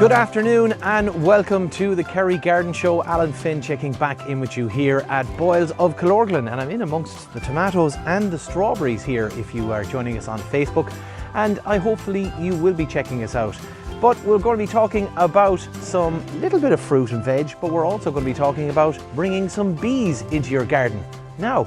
Good afternoon and welcome to the Kerry Garden Show. Alan Finn checking back in with you here at Boyles of Killorglin, and I'm in amongst the tomatoes and the strawberries here if you are joining us on Facebook, and hopefully you will be checking us out. But we're going to be talking about some little bit of fruit and veg, but we're also going to be talking about bringing some bees into your garden. Now,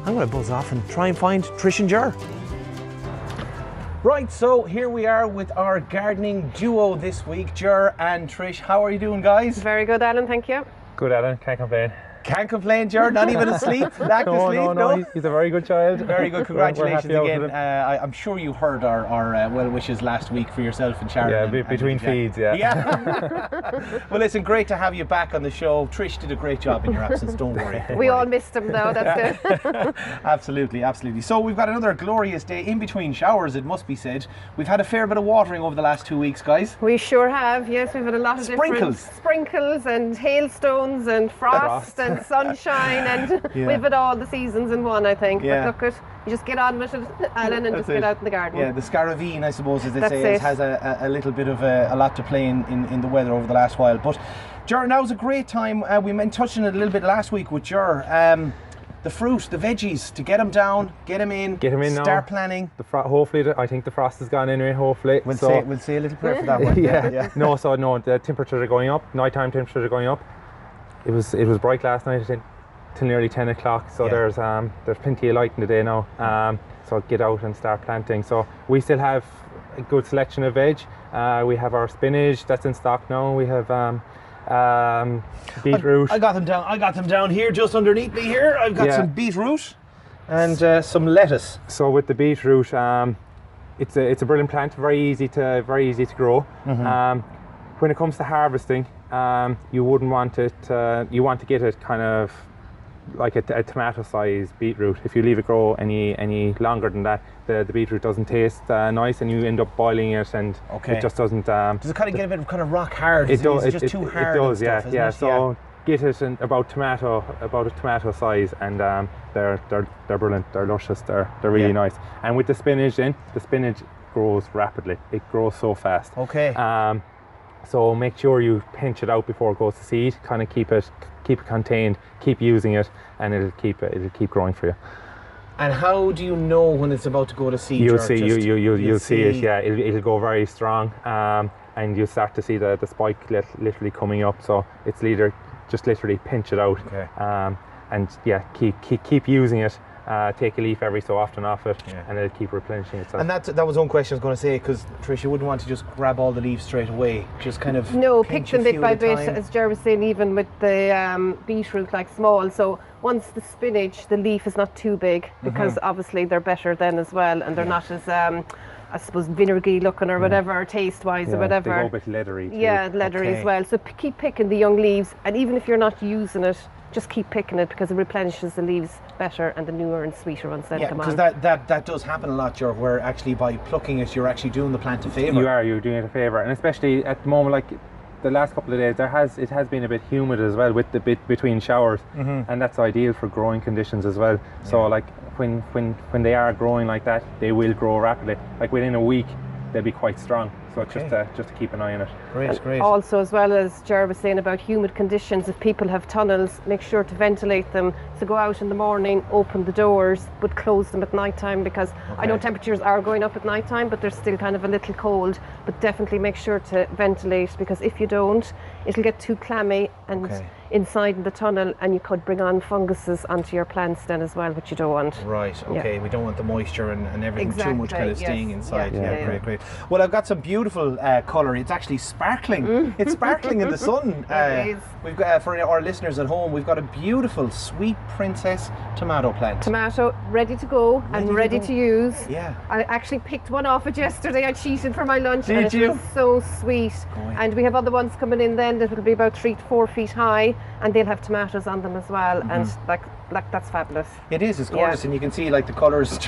I'm going to buzz off and try and find Trish and Jar. Right, so here we are with our gardening duo this week, Jar and Trish. How are you doing, guys? Very good, Alan, thank you. Good, Alan, can't complain. Can't complain, Jar, not even asleep, lack of sleep, no, he's a very good child. Very good, congratulations We're again. I'm sure you heard our well wishes last week for yourself and Sharon. Yeah, between feeds, yeah. Well, listen, great to have you back on the show. Trish did a great job in your absence, don't worry. We all missed him though, that's it. Absolutely, absolutely. So we've got another glorious day in between showers, it must be said. We've had a fair bit of watering over the last 2 weeks, guys. We sure have, yes, we've had a lot of different sprinkles and hailstones and frost and sunshine, and we've had all the seasons in one, I think. But look, you just get on with it, Alan, and just get out in the garden. Yeah, the Scaravine, I suppose, as they say, has a little bit of a lot to play in the weather over the last while. But Jar, now's a great time. We touched on it a little bit last week with Jar. The fruit, the veggies, to get them down, get them in now. Start planning. Hopefully, I think the frost has gone anyway. Hopefully, we'll say a little prayer for that one. Yeah. No, the temperatures are going up. Nighttime temperatures are going up. It was bright last night till nearly 10 o'clock. So there's plenty of light in the day now. So get out and start planting. So we still have a good selection of veg. We have our spinach that's in stock now. We have beetroot. I got them down here just underneath me here. I've got some beetroot and some lettuce. So with the beetroot, it's a brilliant plant, very easy to grow. When it comes to harvesting, you wouldn't want it. You want to get it kind of like a tomato-sized beetroot. If you leave it grow any longer than that, the beetroot doesn't taste nice, and you end up boiling it, and it just doesn't. Does it kind of get a bit of kind of rock hard? It does. It's just too hard. It does, stuff, yeah. It? So get it in about a tomato size, and they're brilliant. They're luscious. They're really nice. And with the spinach, the spinach grows rapidly. It grows so fast. Okay. So make sure you pinch it out before it goes to seed. Kind of keep it contained. Keep using it, and it'll keep growing for you. And how do you know when it's about to go to seed? You'll see. You'll see it. Yeah, it'll go very strong, and you'll start to see the spike literally coming up. So it's literally pinch it out, and keep using it. Take a leaf every so often off it, and it'll keep replenishing itself. And that was one question I was going to say, because Trish, you wouldn't want to just grab all the leaves straight away. Just kind of pick them bit by bit, as Jar was saying, even with the beetroot, like small. So once the spinach, the leaf is not too big, because obviously they're better then as well, and they're not as I suppose vinegary looking or whatever, taste-wise or whatever. They go a bit leathery too. Yeah, leathery as well. So keep picking the young leaves, and even if you're not using it, just keep picking it, because it replenishes the leaves better, and the newer and sweeter ones then come on. Yeah, because that does happen a lot, Jar, where actually by plucking it, you're actually doing the plant a favour. You're doing it a favour, and especially at the moment, like the last couple of days, it has been a bit humid as well with the bit between showers, and that's ideal for growing conditions as well. So like when they are growing like that, they will grow rapidly. Like within a week, they'll be quite strong. So just to keep an eye on it. Great. Also, as well as Jar was saying about humid conditions, if people have tunnels, make sure to ventilate them. So go out in the morning, open the doors, but close them at night time, because I know temperatures are going up at night time, but they're still kind of a little cold. But definitely make sure to ventilate, because if you don't, it'll get too clammy and inside in the tunnel, and you could bring on funguses onto your plants then as well, which you don't want. Right, okay. We don't want the moisture and everything too much kind of staying inside. Great. Well, I've got some beautiful colour. It's actually sparkling. It's sparkling in the sun. We've got, for our listeners at home, we've got a beautiful sweet princess tomato plant. Tomato ready to go and ready to use. Yeah. I actually picked one off it yesterday. I cheated for my lunch. Did you? It was so sweet. And we have other ones coming in then that will be about 3 to 4 feet high, and they'll have tomatoes on them as well. And like that's fabulous. It is. It's gorgeous, and you can see like the colours.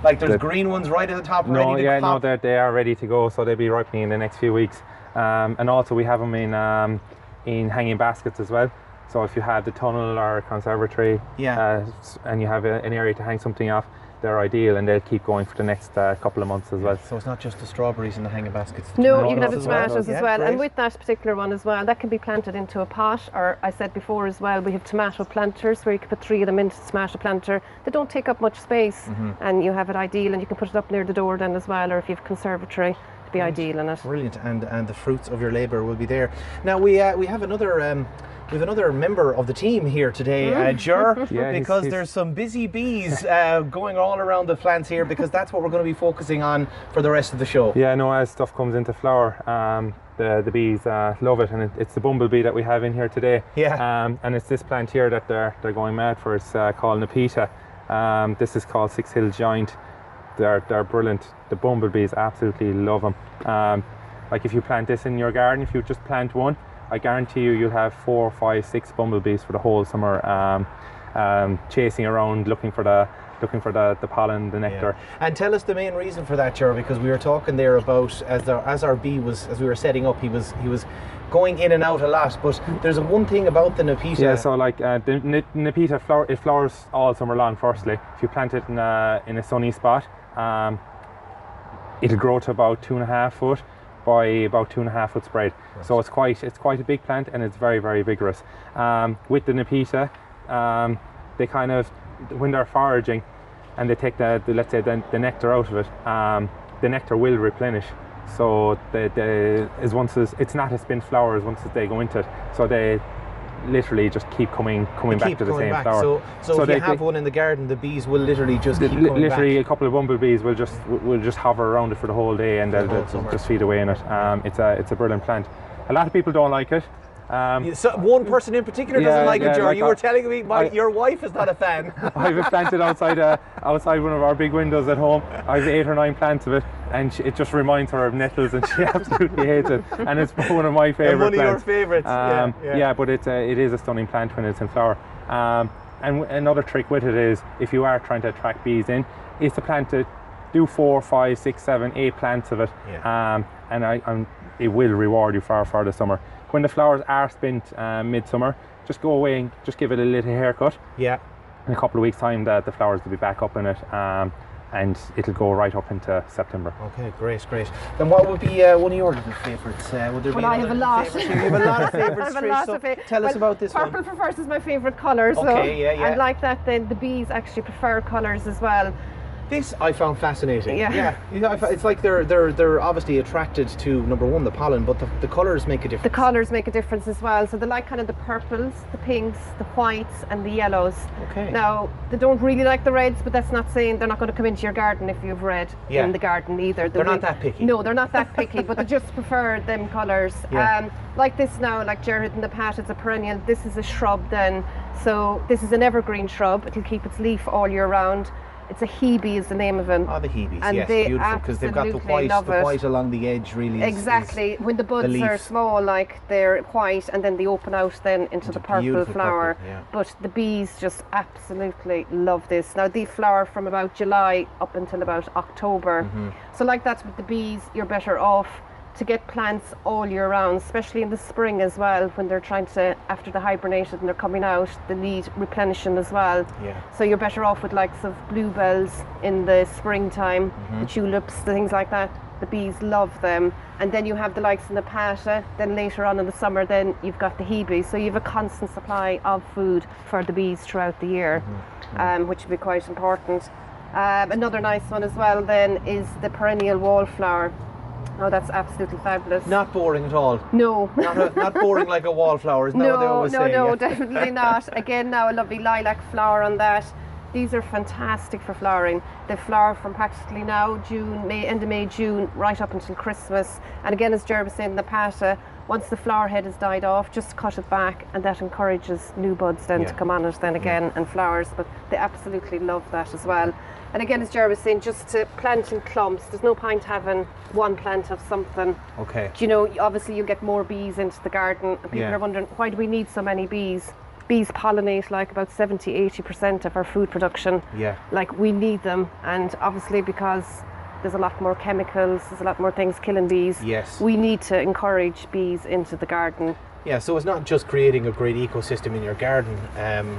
Like there's green ones right at the top, ready to pop. They are ready to go. So they'll be ripening in the next few weeks. And also we have them in hanging baskets as well. So if you have the tunnel or conservatory, and you have an area to hang something off, they're ideal, and they'll keep going for the next couple of months as well. So it's not just the strawberries and the hanging baskets. The No, you can have the tomatoes as well. Great. And with that particular one as well, that can be planted into a pot, or I said before as well, we have tomato planters where you can put 3 of them into the tomato planter. They don't take up much space, and you have it ideal, and you can put it up near the door then as well, or if you have conservatory, it'd be ideal in it. Brilliant, and the fruits of your labour will be there. Now we have another. We have another member of the team here today, Ger, because there's some busy bees going all around the plants here, because that's what we're going to be focusing on for the rest of the show. Yeah, no, as stuff comes into flower, the bees love it, and it's the bumblebee that we have in here today. Yeah. And it's this plant here that they're going mad for. It's called Nepeta. This is called Six Hill Giant. They're brilliant. The bumblebees absolutely love them. Like if you plant this in your garden, if you just plant one, I guarantee you'll have 4, 5, 6 bumblebees for the whole summer, chasing around looking for the pollen, the nectar. Yeah. And tell us the main reason for that, Ger, because we were talking there about as our bee was, as we were setting up, he was going in and out a lot. But there's one thing about the Nepeta. Yeah, so like the Nepeta it flowers all summer long. Firstly, if you plant it in a sunny spot, it'll grow to about 2.5 foot by about 2.5 foot spread. Right. So it's quite a big plant, and it's very, very vigorous. With the Nepeta, they kind of, when they're foraging and they take let's say the nectar out of it, the nectar will replenish. So it's not a spent flowers once they go into it. So they literally just keep coming back to the same flower. So if you have one in the garden, the bees will literally just keep coming back. A couple of bumblebees will just hover around it for the whole day, and they'll just feed away in it. It's a brilliant plant. A lot of people don't like it. So one person in particular doesn't like it, Ger. Like you were telling me your wife is not a fan. I have it planted outside one of our big windows at home. I have 8 or 9 plants of it, and it just reminds her of nettles, and she absolutely hates it. And it's one of my favourite plants. One of your favourites. Yeah, but it is a stunning plant when it's in flower. And another trick with it is, if you are trying to attract bees in, is to plant it. Do 4, 5, 6, 7, 8 plants of it, and it will reward you for the summer. When the flowers are spent midsummer, just go away and just give it a little haircut. Yeah. In a couple of weeks' time, the flowers will be back up in it, and it'll go right up into September. Okay, great. Then what would be one of your little favourites? Would there be I have a lot. You have a lot of favourites, Trish. Tell us about this one. Purple for first is my favourite colour. Okay, yeah. And like that, then the bees actually prefer colours as well. This I found fascinating. Yeah. It's like they're obviously attracted to, number one, the pollen, but the colours make a difference. The colours make a difference as well. So they like kind of the purples, the pinks, the whites, and the yellows. Okay. Now they don't really like the reds, but that's not saying they're not going to come into your garden if you have red in the garden either. They're not that picky. No, they're not that picky, but they just prefer them colours. Yeah. Like this now, like Jared in the pat, it's a perennial. This is a shrub then. So this is an evergreen shrub. It'll keep its leaf all year round. It's a Heebie is the name of it. Oh, the Heebies, and yes, beautiful, because they've got the white along the edge, really. Exactly. When the buds are small, like they're white, and then they open out then into the purple flower. But the bees just absolutely love this. Now they flower from about July up until about October. So like that's with the bees, you're better off to get plants all year round, especially in the spring as well, when they're trying to, after they hibernated and they're coming out, they need replenishing as well. So you're better off with likes of bluebells in the springtime, the tulips, the things like that. The bees love them. And then you have the likes in the pata, then later on in the summer then you've got the Heebie. So you have a constant supply of food for the bees throughout the year, which would be quite important. Another nice one as well then is the perennial wallflower. Oh, that's absolutely fabulous. Not boring at all. No. Not boring like a wallflower, isn't that what they always say? No, definitely not. Again, now a lovely lilac flower on that. These are fantastic for flowering. They flower from practically now, end of May, June, right up until Christmas. And again, as Jared was saying in the pata, once the flower head has died off, just cut it back, and that encourages new buds then to come on it then again and flowers. But they absolutely love that as well. And again, as Jared was saying, just to plant in clumps. There's no point having one plant of something. Okay. Do you know, obviously you'll get more bees into the garden, and people are wondering, why do we need so many bees? Bees pollinate like about 70-80% of our food production. Like we need them, and obviously because there's a lot more chemicals, there's a lot more things killing bees. We need to encourage bees into the garden. Yeah, so it's not just creating a great ecosystem in your garden,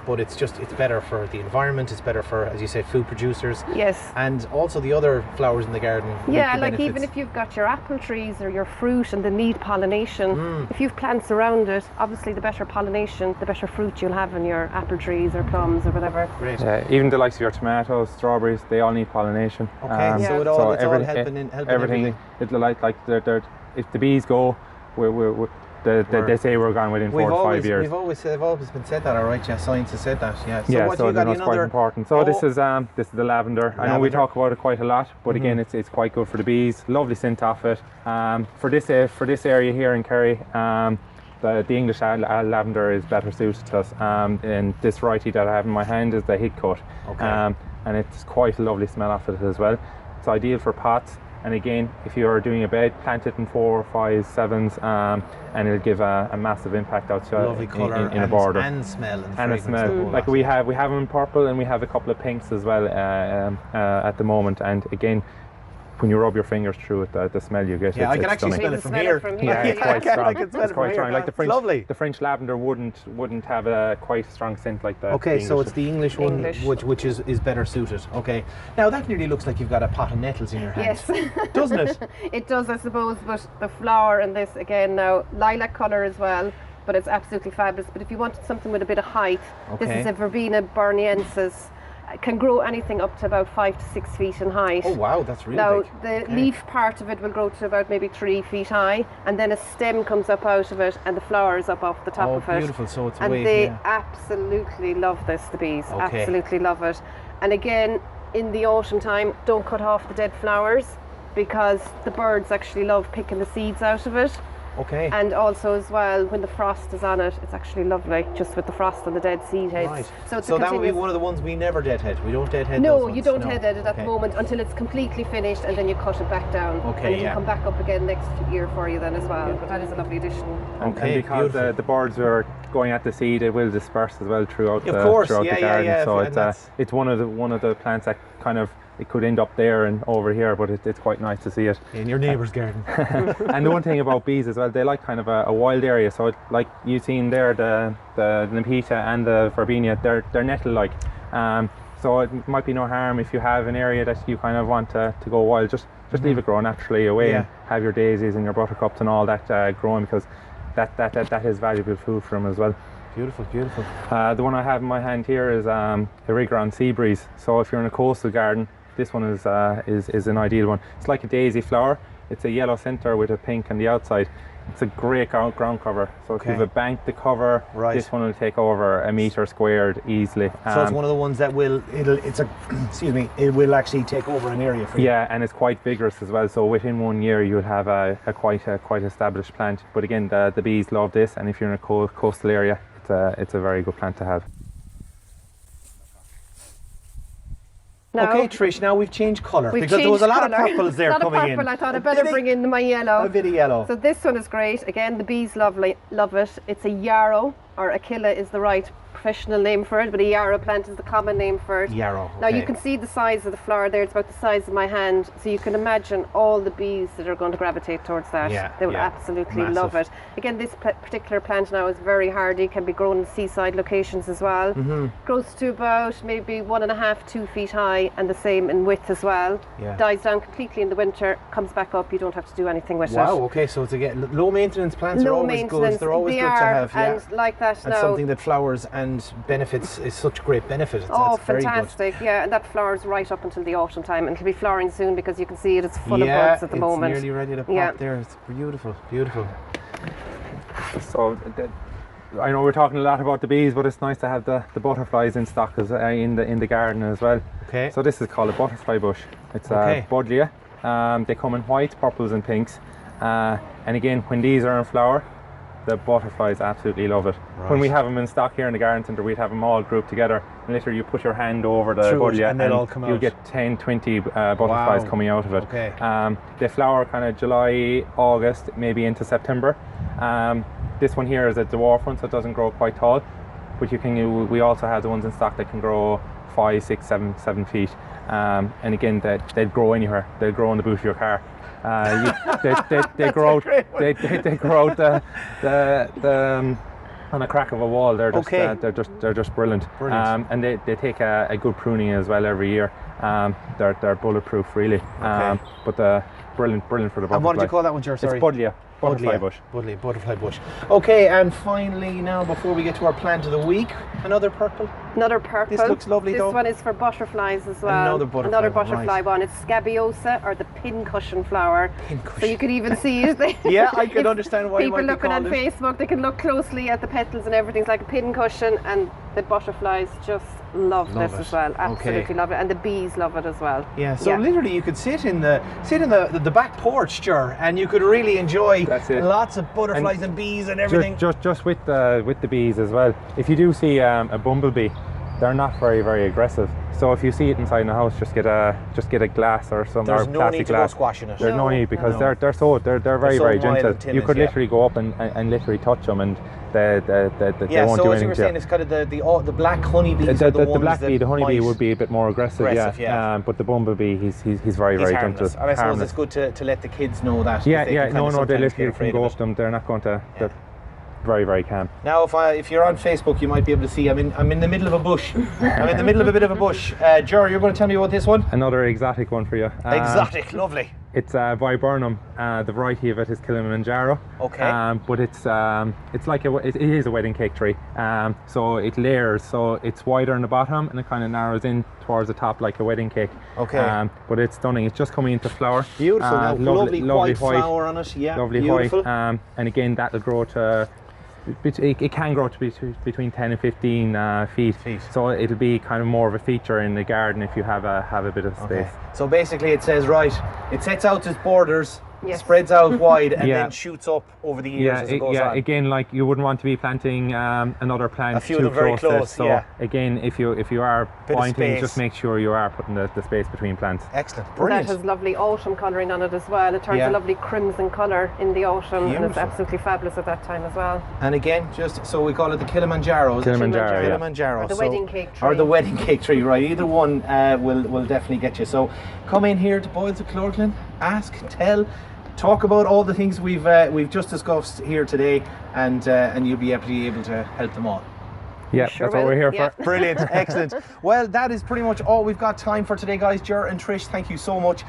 but it's better for the environment, it's better for, as you said, food producers. Yes. And also the other flowers in the garden. Yeah, like even if you've got your apple trees or your fruit and they need pollination, if you've plants around it, obviously the better pollination, the better fruit you'll have in your apple trees or plums or whatever. Great. Even the likes of your tomatoes, strawberries, they all need pollination. Okay, so it's all helping everything. If the bees go, they say we're gone within 4 to 5 years. They've always been said that, all right? Yeah, science has said that. Yeah. So yeah, what so you got? that's quite important. So this is the lavender. I know we talk about it quite a lot, but again, it's quite good for the bees. Lovely scent off it. For this area here in Kerry, the English lavender is better suited to us. And this variety that I have in my hand is the Hidcote. Okay. And it's quite a lovely smell off it as well. It's ideal for pots. And again, if you're doing a bed, plant it in 4, 5, 7s, and it'll give a massive impact out in a border. And smell. And a smell. Like we have them in purple, and we have a couple of pinks as well at the moment. And again, when you rub your fingers through it, the smell you get. Yeah, I can actually smell it from here. Yeah, it's quite strong. It's quite strong. Like the French lavender wouldn't have a quite strong scent like that. Okay, so it's the English one, which is better suited. Okay, now that nearly looks like you've got a pot of nettles in your hand. Yes, doesn't it? It does, I suppose. But the flower in this again now, lilac colour as well. But it's absolutely fabulous. But if you wanted something with a bit of height, this is a Verbena borneensis. Can grow anything up to about 5 to 6 feet in height. Oh wow, that's really big. Now the leaf part of it will grow to about maybe 3 feet high, and then a stem comes up out of it, and the flower is up off the top of it. Oh, beautiful! So it's and they absolutely love this. The bees absolutely love it. And again, in the autumn time, don't cut off the dead flowers because the birds actually love picking the seeds out of it. Okay. And also as well, when the frost is on it, it's actually lovely, just with the frost on the dead seed heads. Right. So that would be one of the ones we never deadhead. We don't deadhead No, those ones. you don't deadhead it at the moment until it's completely finished, and then you cut it back down. Okay, and it'll come back up again next year for you then as well. But that is a lovely addition. Okay, and because the birds are going at the seed, it will disperse as well throughout the garden. Yeah, so it's one of the plants that kind of, it could end up there and over here, but it's quite nice to see it in your neighbour's garden. And the one thing about bees as well, they like kind of a wild area. So like you've seen there, the Nepeta and the Verbena, they're nettle-like. So it might be no harm if you have an area that you kind of want to go wild. Just leave it grow naturally away and have your daisies and your buttercups and all that growing, because that is valuable food for them as well. Beautiful, beautiful. The one I have in my hand here is a Rigron Sea Breeze. So if you're in a coastal garden, this one is an ideal one. It's like a daisy flower. It's a yellow centre with a pink on the outside. It's a great ground cover. So if you have a bank to cover, this one will take over a metre squared easily. So it's one of the ones that it will actually take over an area for you. Yeah, and it's quite vigorous as well. So within 1 year, you'll have a quite established plant. But again, the bees love this, and if you're in a coastal area, it's a very good plant to have. Now, okay, Trish, now we've changed colour because there was a lot of purples there coming in. I thought I'd better bring in my yellow. A bit of yellow. So this one is great. Again, the bees love it. It's a yarrow, or Achilla is the right professional name for it, but a yarrow plant is the common name for it. Yarrow. Now you can see the size of the flower there. It's about the size of my hand, so you can imagine all the bees that are going to gravitate towards that. They will absolutely love it. Again, this particular plant now is very hardy, can be grown in seaside locations as well. Grows to about maybe 1.5 to 2 feet high, and the same in width as well. Dies down completely in the winter, comes back up, you don't have to do anything with it. Wow, okay, so it's again low maintenance plants are always good. They're always good to have. And like that and now, something that flowers and benefits is such great benefit. It's fantastic. Yeah, and that flowers right up until the autumn time, and it'll be flowering soon because you can see it's full of buds at the moment. It's nearly ready to pop there. It's beautiful, beautiful. So I know we're talking a lot about the bees, but it's nice to have the butterflies in stock in the garden as well. Okay. So this is called a butterfly bush. It's a buddleia. They come in whites, purples and pinks. And again, when these are in flower, the butterflies absolutely love it. When we have them in stock here in the garden centre, we'd have them all grouped together, and literally you put your hand over the buddleia and they'll all come out. You'll get 10, 20 butterflies coming out of it. Okay. They flower kind of July, August, maybe into September. This one here is a dwarf one, so it doesn't grow quite tall, but we also have the ones in stock that can grow 5, 6, 7 feet. And again, they'd grow anywhere. They'll grow in the boot of your car. They grow out. They grow out the on a crack of a wall. They're just brilliant. And they take a good pruning as well every year. They're bulletproof really. But brilliant for the butterfly. And what did you call that one, Ger? Sorry. It's Buddleia. Butterfly bush. Butterfly bush. Okay, and finally now, before we get to our plant of the week, another purple. Another purple. This looks lovely though. This one is for butterflies as well. Another butterfly one. It's Scabiosa, or the pincushion flower. Pincushion. So you could even see it. Yeah, I can understand why people you might looking on Facebook, they can look closely at the petals and everything's like a pincushion, and the butterflies just love this as well. Absolutely love it, and the bees love it as well. Yeah. So literally, you could sit in the back porch, Ger, and you could really enjoy lots of butterflies and bees and everything. Just with the bees as well. If you do see a bumblebee, they're not very aggressive. So if you see it inside the house, just get a glass or some There's or no plastic need to glass. go squashing it. There's no need, because they're very gentle. You could literally go up and literally touch them, and they won't do anything. Yeah, so as you were saying, it's kind of the black honeybees. The black bee, the honeybee would be a bit more aggressive. But the bumblebee, he's very gentle. And I suppose it's good to let the kids know that. They literally can go up them. They're not going to. Very calm. Now, if you're on Facebook, you might be able to see I'm in the middle of a bush. I'm in the middle of a bit of a bush. Ger, you're going to tell me about this one? Another exotic one for you. Exotic, lovely. It's viburnum. The variety of it is Kilimanjaro. Okay. But it's like it is a wedding cake tree. So it layers. So it's wider in the bottom and it kind of narrows in towards the top like a wedding cake. Okay. But it's stunning. It's just coming into flower. Beautiful. Now, lovely white flower on it. Yeah. Lovely beautiful. white. And again, that'll grow to. It can grow to be between 10 and 15 feet. So it'll be kind of more of a feature in the garden if you have a bit of space. So basically it says, it sets out its borders, spreads out wide, and then shoots up over the years as it goes on. Again, like you wouldn't want to be planting another plant too very close. So again, if you are pointing, just make sure you are putting the space between plants. Excellent, brilliant. That has lovely autumn colouring on it as well. It turns a lovely crimson colour in the autumn, and it's absolutely fabulous at that time as well. And again, just so we call it the Kilimanjaro. Kilimanjaro. Or the wedding cake tree. Or the wedding cake tree, right? Either one will definitely get you. So come in here to Boyles of Killorglin, ask, tell, talk about all the things we've just discussed here today, and you'll be able to help them all. Yeah, that's what we're here for. Brilliant, excellent. Well, that is pretty much all we've got time for today, guys. Ger and Trish, thank you so much.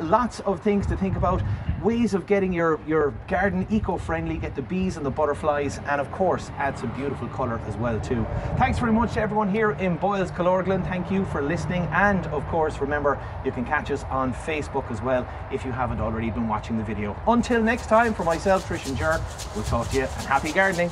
Lots of things to think about, ways of getting your garden eco-friendly, get the bees and the butterflies, and of course add some beautiful colour as well too. Thanks very much to everyone here in Boyles, Killorglin. Thank you for listening, and of course remember, you can catch us on Facebook as well if you haven't already been watching the video. Until next time, for myself, Trish and Ger, we'll talk to you, and happy gardening.